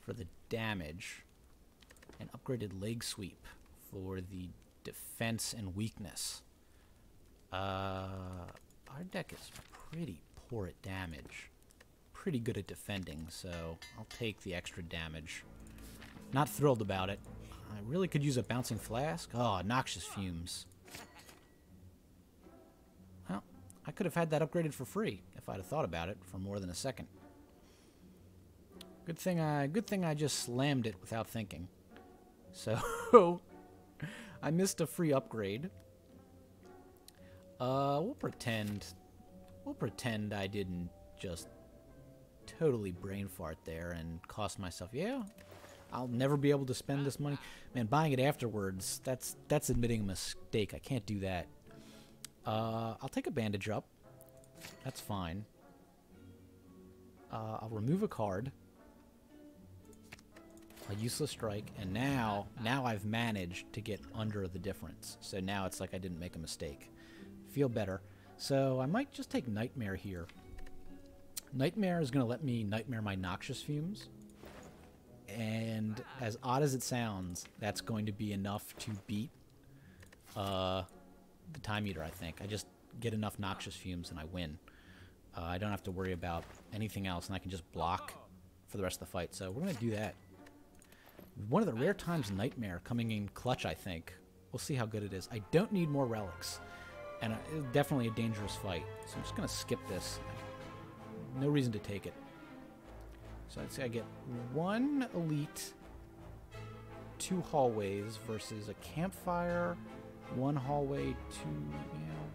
[SPEAKER 1] for the damage and upgraded Leg Sweep for the defense and weakness. Our deck is pretty poor at damage. Pretty good at defending, so I'll take the extra damage. Not thrilled about it. I really could use a Bouncing Flask. Oh, Noxious Fumes. Well, I could have had that upgraded for free if I'd have thought about it for more than a second. Good thing I just slammed it without thinking. So, I missed a free upgrade. We'll pretend I didn't just totally brain fart there and cost myself. Yeah, I'll never be able to spend this money. Man, buying it afterwards, that's admitting a mistake. I can't do that. I'll take a bandage up. That's fine. I'll remove a card. A useless strike, and now I've managed to get under the difference. So now it's like I didn't make a mistake. Feel better. So I might just take Nightmare here. Nightmare is going to let me Nightmare my Noxious Fumes. And as odd as it sounds, that's going to be enough to beat the Time Eater, I think. I just get enough Noxious Fumes and I win. I don't have to worry about anything else, and I can just block for the rest of the fight. So we're going to do that. One of the rare times Nightmare coming in clutch, I think. We'll see how good it is. I don't need more relics. And it's definitely a dangerous fight. So I'm just going to skip this. No reason to take it. So I'd say I get 1 elite, 2 hallways versus a campfire, 1 hallway, 2, you know.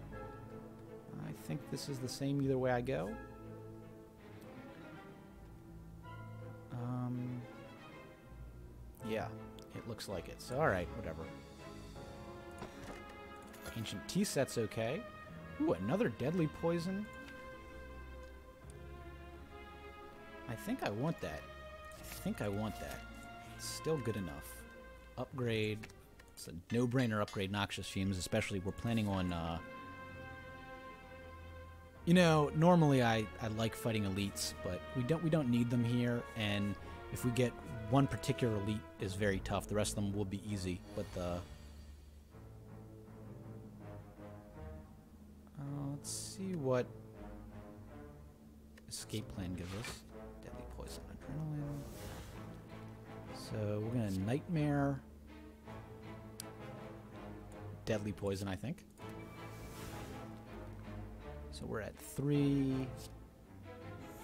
[SPEAKER 1] I think this is the same either way I go. Yeah, it looks like it. So, alright, whatever. Ancient Tea Set's okay. Ooh, another Deadly Poison. I think I want that. It's still good enough. Upgrade. It's a no-brainer upgrade Noxious Fumes, especially we're planning on, you know, normally I like fighting elites, but we don't need them here, and if we get one particular elite is very tough, the rest of them will be easy, but let's see what Escape Plan gives us. Deadly Poison, Adrenaline. So we're gonna Nightmare Deadly Poison, I think. So we're at 3,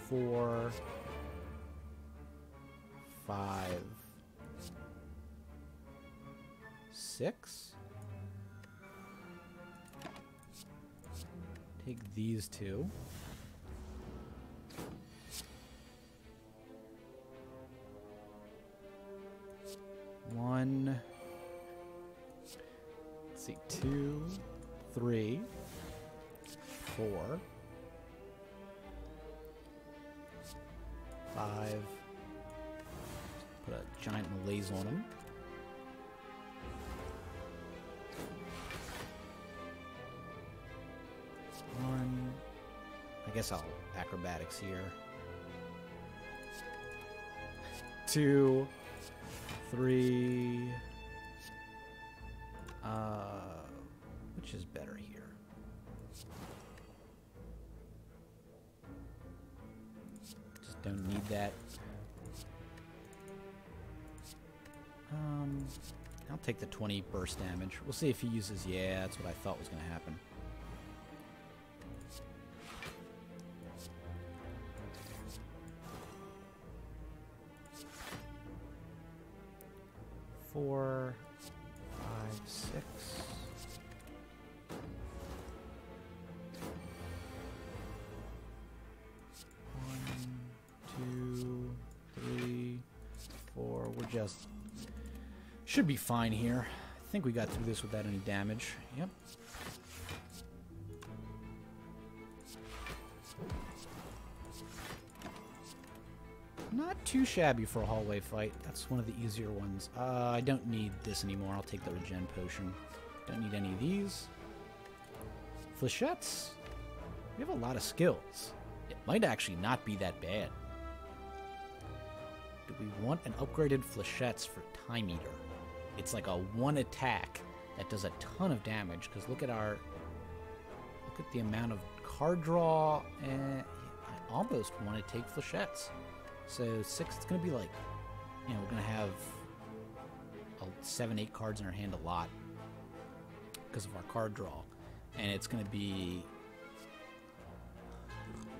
[SPEAKER 1] 4, 5, 6. Take these 2. One. Let's see, 2, 3, 4, 5. Put a giant malaise on him. 1. I guess I'll acrobatics here. 2, 3. Which is better here? Just don't need that. I'll take the 20 burst damage. We'll see if he uses... Yeah, that's what I thought was going to happen. Four, 5, 6. One, 2, 3, 4. We're just... Should be fine here. I think we got through this without any damage. Yep. Not too shabby for a hallway fight. That's one of the easier ones. I don't need this anymore. I'll take the regen potion. Don't need any of these. Flechettes. We have a lot of skills. It might actually not be that bad. Do we want an upgraded Flechettes for Time Eater? It's like a one attack that does a ton of damage. Because look at the amount of card draw. And I almost want to take Flechettes. So 6, it's going to be like, you know, we're going to have 7, 8 cards in our hand a lot because of our card draw. And it's going to be...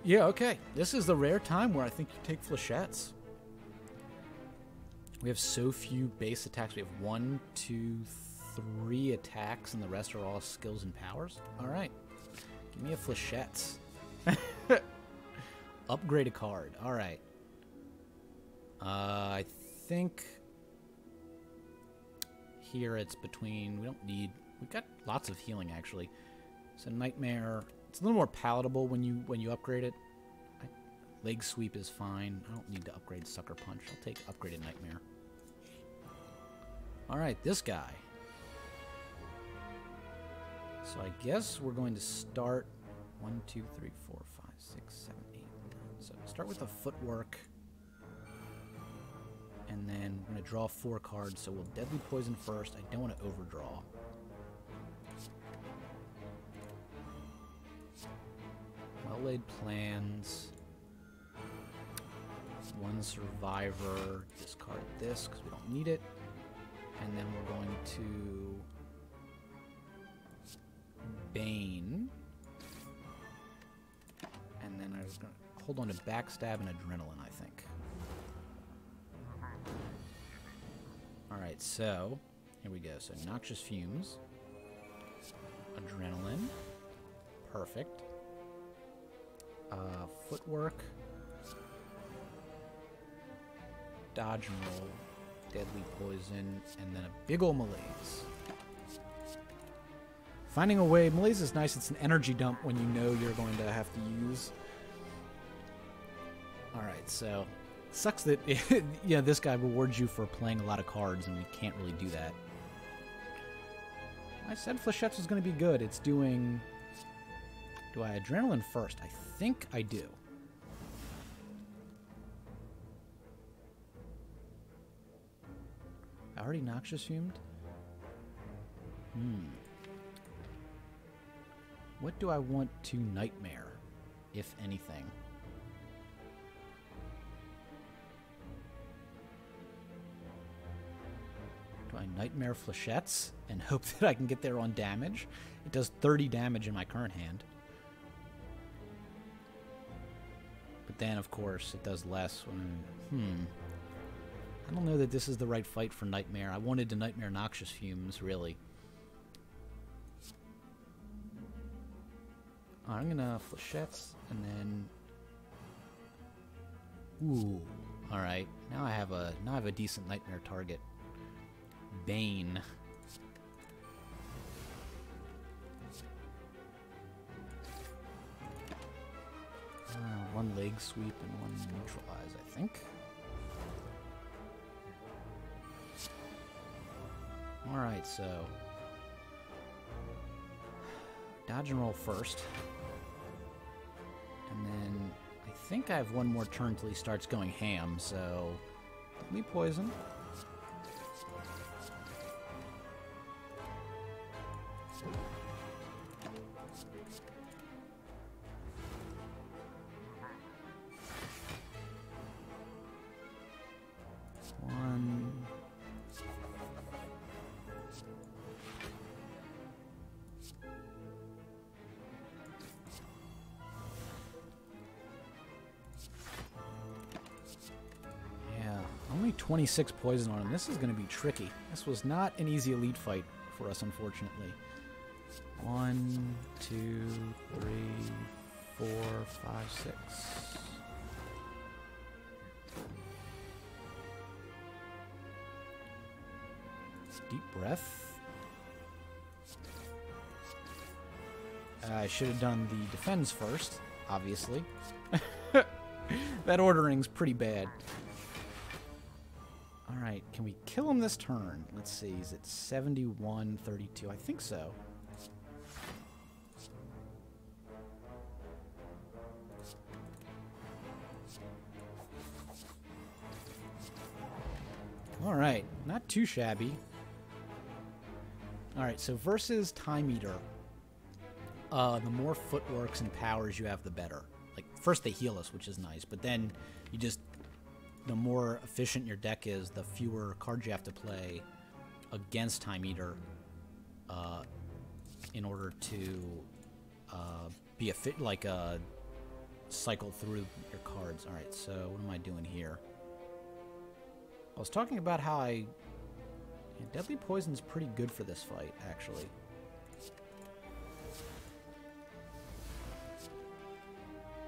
[SPEAKER 1] Yeah, okay. This is the rare time where I think you take Flechettes. We have so few base attacks. We have 1, 2, 3 attacks, and the rest are all skills and powers. All right. Give me a Flechettes. Upgrade a card. All right. I think here it's between, we've got lots of healing actually. So Nightmare, it's a little more palatable when you upgrade it. Leg Sweep is fine. I don't need to upgrade Sucker Punch. I'll take upgraded Nightmare. Alright, this guy. So I guess we're going to start 1, 2, 3, 4, 5, 6, 7, 8, 9. So start with the footwork. And then we're going to draw 4 cards, so we'll Deadly Poison first. I don't want to overdraw. Well-laid plans. 1 survivor. Discard this, because we don't need it. And then we're going to... Bane. And then I was going to hold on to Backstab and Adrenaline, I think. Alright, so, here we go. So, Noxious Fumes. Adrenaline. Perfect. Footwork. Dodge and roll. Deadly Poison. And then a big ol' Malaise. Finding a way. Malaise is nice. It's an energy dump when you know you're going to have to use. Alright, so... Sucks that yeah, this guy rewards you for playing a lot of cards, and we can't really do that. I said Flechettes was going to be good. It's doing... Do I Adrenaline first? I think I do. I already Noxious Fumed? What do I want to Nightmare, if anything? Do I Nightmare Flechettes and hope that I can get there on damage? It does 30 damage in my current hand. But then, of course, it does less when... I don't know that this is the right fight for Nightmare. I wanted to Nightmare Noxious Fumes, really. I'm gonna Flechettes, and then... Ooh, alright. Now I have a decent Nightmare target. Bane. 1 Leg Sweep and 1 Neutralize, I think. Alright, so... Dodge and roll first. And then... I think I have 1 more turn till he starts going ham, so... Deadly Poison. Yeah, only 26 poison on him. This is going to be tricky. This was not an easy elite fight for us, unfortunately. 1, 2, 3, 4, 5, 6. Deep breath. I should have done the defense first, obviously. That ordering's pretty bad. Alright, can we kill him this turn? Let's see, he's at 71, 32. I think so. Alright, not too shabby. Alright, so versus Time Eater, the more footworks and powers you have, the better. Like, first they heal us, which is nice, but then you just, the more efficient your deck is, the fewer cards you have to play against Time Eater in order to be a fit, like, cycle through your cards. Alright, so what am I doing here? I was talking about how Deadly Poison's pretty good for this fight, actually.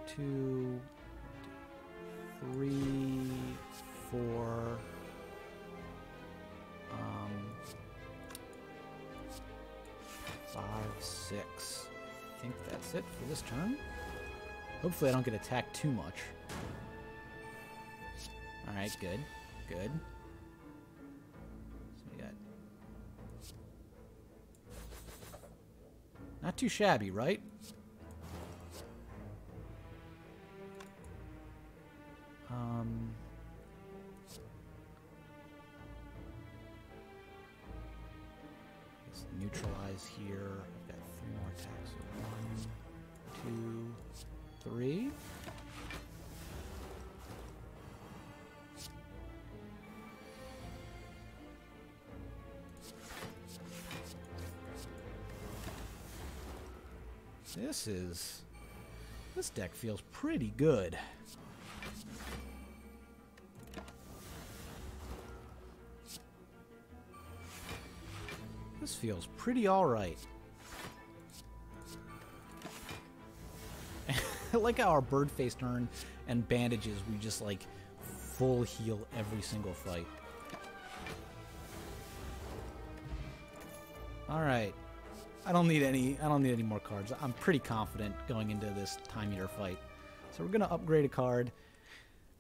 [SPEAKER 1] Two, three, four. Five, six. I think that's it for this turn. Hopefully I don't get attacked too much. Alright, good. Good. So we got... Not too shabby, right? Let's neutralize here. I've got 3 more attacks. So 1, 2, 3. This deck feels pretty good. This feels pretty alright. I like how our bird-faced turn and bandages, we just like full heal every single fight. Alright. I don't need any more cards. I'm pretty confident going into this Time Eater fight. So we're gonna upgrade a card.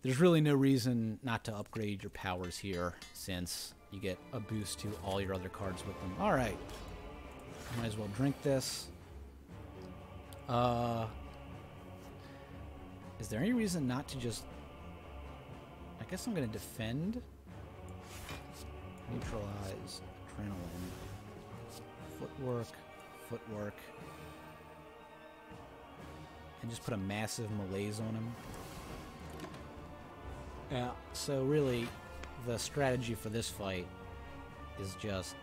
[SPEAKER 1] There's really no reason not to upgrade your powers here, since you get a boost to all your other cards with them. Alright. Might as well drink this. Is there any reason not to just... I guess I'm gonna defend. Neutralize. Adrenaline. Footwork. Footwork. And just put a massive malaise on him. Yeah, so really, the strategy for this fight is just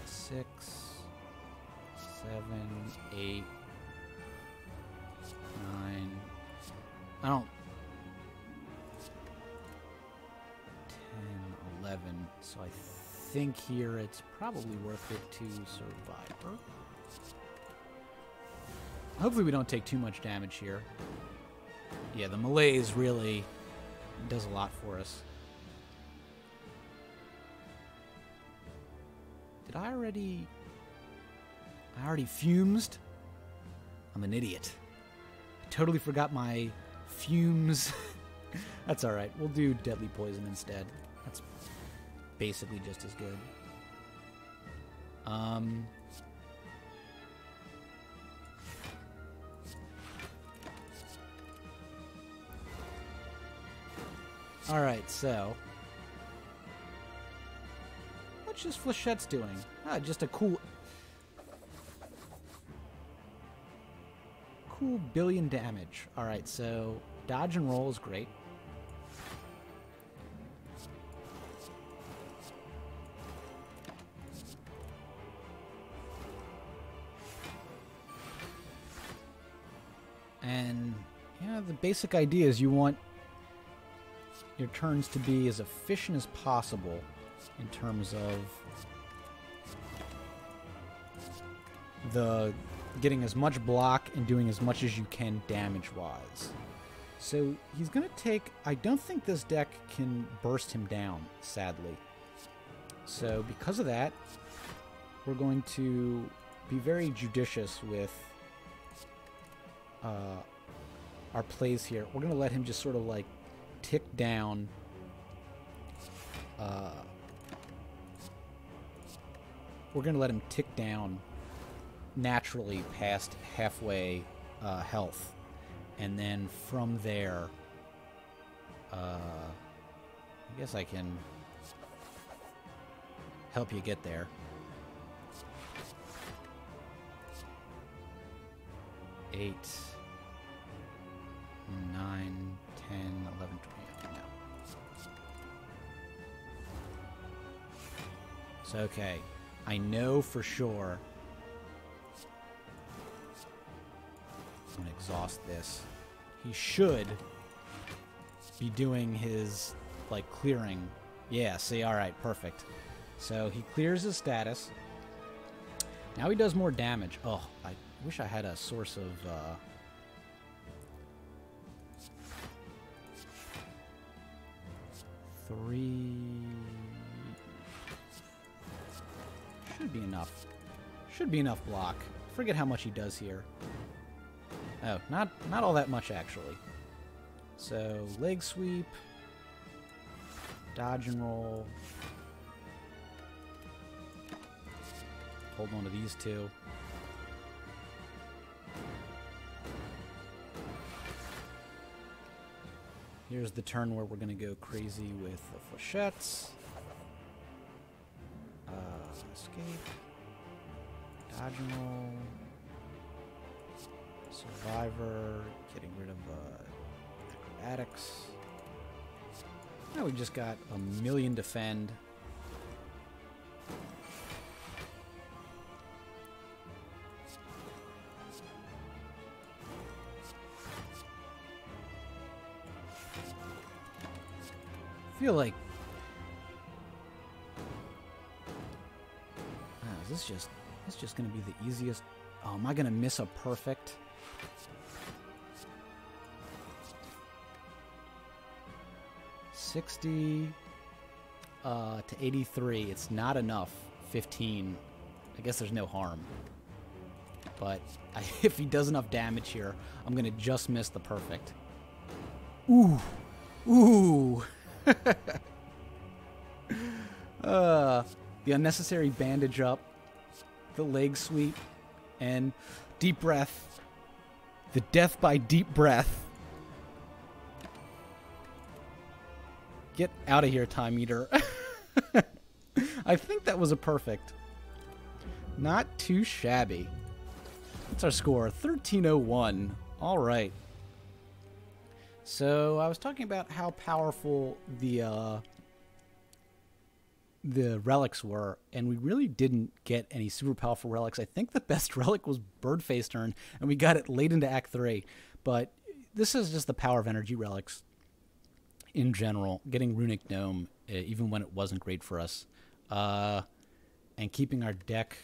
[SPEAKER 1] 6, 7, 8, 9. I don't... 10, 11. So I think here it's probably worth it to Survivor. Hopefully we don't take too much damage here. Yeah, the malaise really does a lot for us. Did I already... I already fumed? I'm an idiot. I totally forgot my fumes. That's alright. We'll do Deadly Poison instead. That's basically just as good. Alright, so... What's just Flechette's doing? Ah, just a cool billion damage. Alright, so dodge and roll is great. And, yeah, the basic idea is you want your turns to be as efficient as possible in terms of the getting as much block and doing as much as you can damage-wise. So he's going to take... I don't think this deck can burst him down, sadly. So because of that, we're going to be very judicious with our plays here. We're going to let him just sort of like tick down. We're going to let him tick down naturally past halfway health. And then from there, I guess I can help you get there. 8, 9, 10, 11, 20. No. So, okay. I know for sure I'm going to exhaust this. He should be doing his, like, clearing. Yeah, see, alright, perfect. So, he clears his status. Now he does more damage. Oh, I wish I had a source of, three... Should be enough. Should be enough block. Forget how much he does here. Oh, not all that much, actually. So, leg sweep. Dodge and roll. Hold on to these two. Here's the turn where we're going to go crazy with the flechettes. Escape. Dodge and roll. Survivor. Getting rid of acrobatics. Now we just got a million defend. I feel like is this just gonna be the easiest? Oh, am I gonna miss a perfect? $60 to 83. It's not enough. 15. I guess there's no harm. But if he does enough damage here, I'm gonna just miss the perfect. Ooh, ooh. The unnecessary bandage up, the leg sweep, and deep breath. The death by deep breath. Get out of here, Time Eater. I think that was a perfect. Not too shabby. What's our score? 1301. All right. So I was talking about how powerful the relics were, and we really didn't get any super powerful relics. I think the best relic was Birdface Turn, and we got it late into Act 3. But this is just the power of energy relics in general. Getting Runic Gnome, even when it wasn't great for us. And keeping our deck,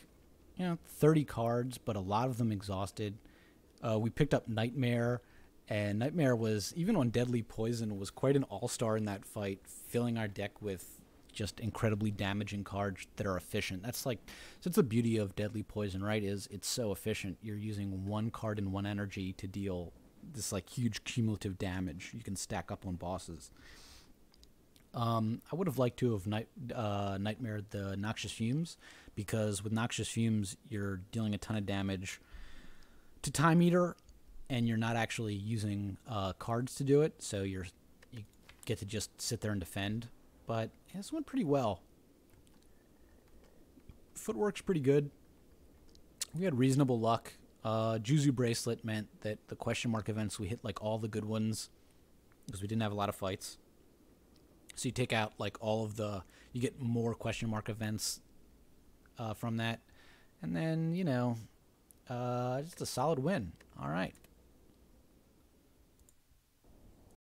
[SPEAKER 1] 30 cards, but a lot of them exhausted. We picked up Nightmare, and Nightmare was, even on Deadly Poison, was quite an all-star in that fight, filling our deck with just incredibly damaging cards that are efficient. That's the beauty of Deadly Poison, right? Is it's so efficient. You're using one card and one energy to deal this huge cumulative damage you can stack up on bosses. I would have liked to have nightmared the Noxious Fumes, because with Noxious Fumes you're dealing a ton of damage to Time Eater, and you're not actually using cards to do it, so you get to just sit there and defend. But this went pretty well. Footwork's pretty good. We had reasonable luck. Juzu Bracelet meant that the question mark events, we hit all the good ones, because we didn't have a lot of fights. So you take out all of you get more question mark events from that. And then, just a solid win. All right.